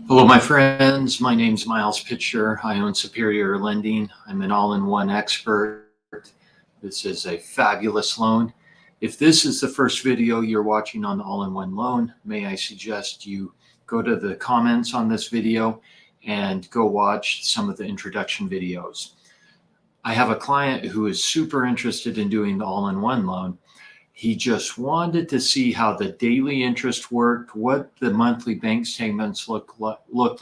Hello, my friends. My name's Miles Pitcher. I own Superior Lending. I'm an all-in-one expert. This is a fabulous loan. If this is the first video you're watching on the all-in-one loan, may I suggest you go to the comments on this video and go watch some of the introduction videos. I have a client who is super interested in doing the all-in-one loan. He just wanted to see how the daily interest worked, what the monthly bank statements looked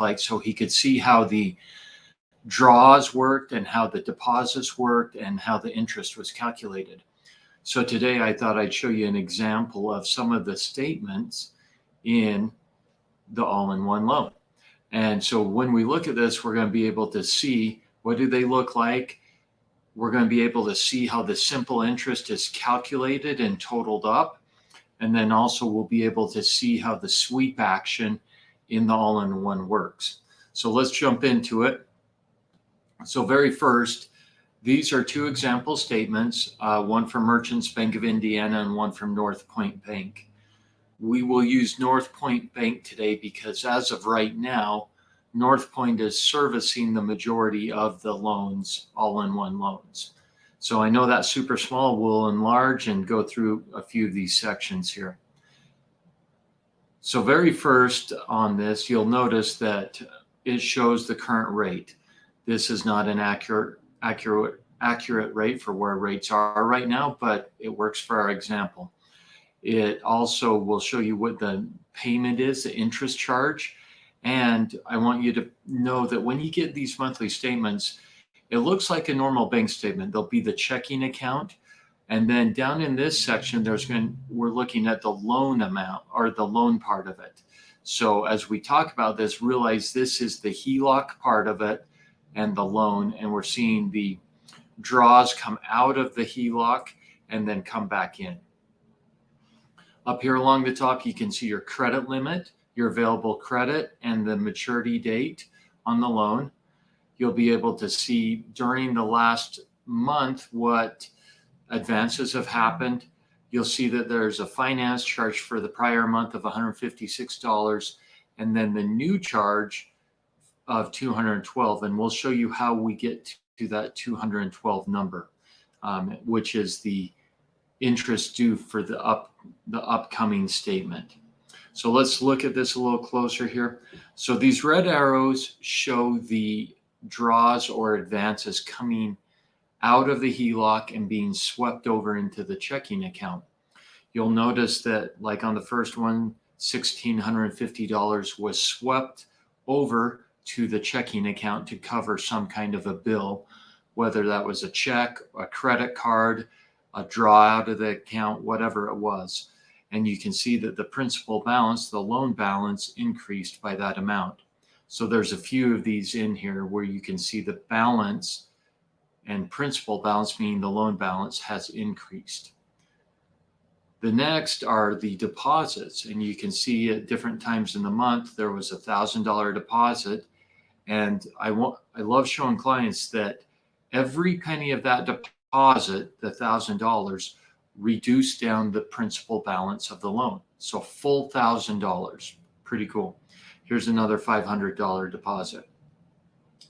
like, so he could see how the draws worked and how the deposits worked and how the interest was calculated. So today I thought I'd show you an example of some of the statements in the all-in-one loan. And so when we look at this, we're going to be able to see what do they look like. We're going to be able to see how the simple interest is calculated and totaled up. And then also we'll be able to see how the sweep action in the all-in-one works. So let's jump into it. So very first, these are two example statements, one from Merchants Bank of Indiana and one from North Point Bank. We will use North Point Bank today because as of right now, North Point is servicing the majority of the loans, all-in-one loans. So I know that super small. We'll enlarge and go through a few of these sections here. So very first on this, you'll notice that it shows the current rate. This is not an accurate rate for where rates are right now, but it works for our example. It also will show you what the payment is, the interest charge. And I want you to know that when you get these monthly statements, it looks like a normal bank statement. There'll be the checking account. And then down in this section, we're looking at the loan amount or the loan part of it. So as we talk about this, realize this is the HELOC part of it and the loan. And we're seeing the draws come out of the HELOC and then come back in. Up here along the top, you can see your credit limit, your available credit, and the maturity date on the loan. You'll be able to see during the last month what advances have happened. You'll see that there's a finance charge for the prior month of $156 and then the new charge of $212. And we'll show you how we get to that $212 number, which is the interest due for the upcoming statement. So let's look at this a little closer here. So these red arrows show the draws or advances coming out of the HELOC and being swept over into the checking account. You'll notice that like on the first one, $1,650 was swept over to the checking account to cover some kind of a bill, whether that was a check, a credit card, a draw out of the account, whatever it was. And you can see that the principal balance, the loan balance, increased by that amount. So there's a few of these in here where you can see the balance and principal balance, meaning the loan balance, has increased. The next are the deposits, and you can see at different times in the month there was a $1,000 deposit. And I love showing clients that every penny of that deposit, the $1,000, reduced down the principal balance of the loan. So full $1,000, pretty cool. Here's another $500 deposit.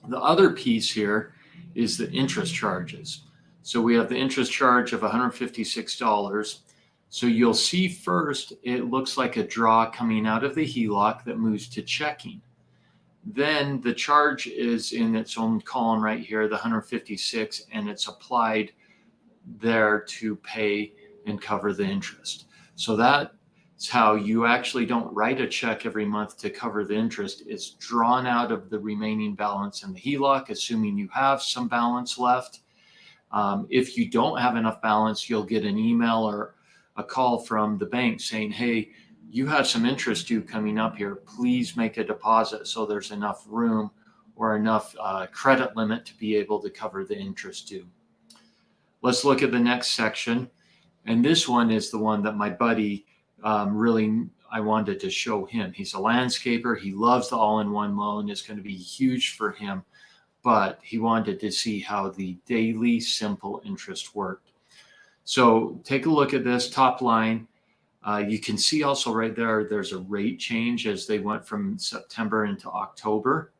The other piece here is the interest charges. So we have the interest charge of $156. So you'll see first, it looks like a draw coming out of the HELOC that moves to checking. Then the charge is in its own column right here, the 156, and it's applied there to pay and cover the interest. So that's how you actually don't write a check every month to cover the interest. It's drawn out of the remaining balance in the HELOC, assuming you have some balance left. If you don't have enough balance, you'll get an email or a call from the bank saying, hey, you have some interest due coming up here. Please make a deposit so there's enough room or enough credit limit to be able to cover the interest due. Let's look at the next section. And this one is the one that my buddy I wanted to show him. He's a landscaper. He loves the all-in-one loan. It's going to be huge for him, but he wanted to see how the daily simple interest worked. So take a look at this top line. You can see also right there, there's a rate change as they went from September into October,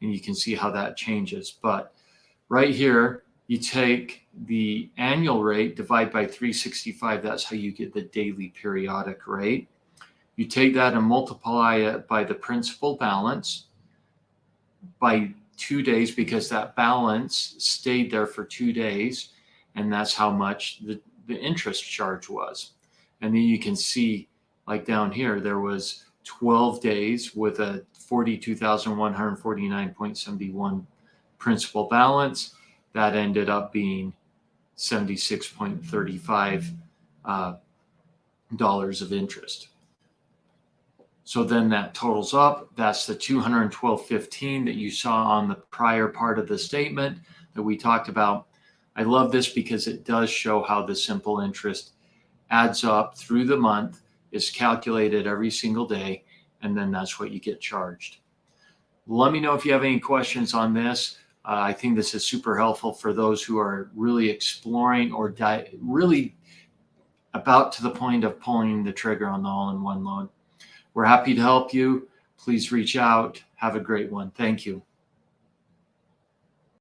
and you can see how that changes. But right here, you take the annual rate, divide by 365. That's how you get the daily periodic rate. You take that and multiply it by the principal balance by 2 days, because that balance stayed there for 2 days, and that's how much the interest charge was. And then you can see, like down here, there was 12 days with a 42,149.71 principal balance. That ended up being $76.35 dollars of interest. So then that totals up. That's the $212.15 that you saw on the prior part of the statement that we talked about. I love this because it does show how the simple interest adds up through the month, is calculated every single day, and then that's what you get charged. Let me know if you have any questions on this. I think this is super helpful for those who are really exploring or really about to the point of pulling the trigger on the all-in-one loan. We're happy to help you. Please reach out. Have a great one. Thank you.